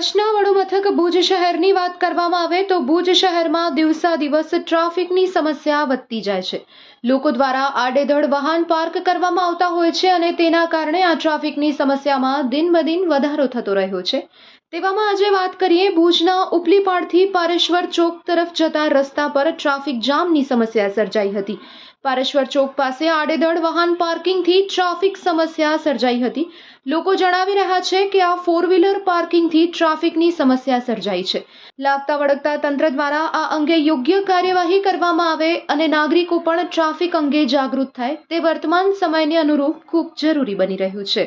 કચ્છના વડુ મથક ભુજ શહેરની વાત કરવામાં આવે તો ભુજ શહેરમાં દિવસા દિવસ ટ્રાફિકની સમસ્યા વધતી જાય છે। લોકો દ્વારા આડેધડ વાહન પાર્ક કરવામાં આવતા હોય છે અને તેના કારણે આ ટ્રાફિકની સમસ્યામાં દિનબદિન વધારો થતો રહ્યો છે। તેવામાં આજે વાત કરીએ ભુજના ઉપલીપાડથી પારેશ્વર ચોક તરફ જતા રસ્તા પર ટ્રાફિક જામની સમસ્યા સર્જાઈ હતી। પારેશ્વર ચોક પાસે આડેધડ વાહન પાર્કિંગથી ટ્રાફિક સમસ્યા સર્જાઈ હતી। લોકો જણાવી રહ્યા છે કે આ ફોર વ્હીલર પાર્કિંગથી ટ્રાફિકની સમસ્યા સર્જાઈ છે। લાગતા વળગતા તંત્ર દ્વારા આ અંગે યોગ્ય કાર્યવાહી કરવામાં આવે અને નાગરિકો પણ ટ્રાફિક અંગે જાગૃત થાય તે વર્તમાન સમયને અનુરૂપ ખૂબ જરૂરી બની રહ્યું છે।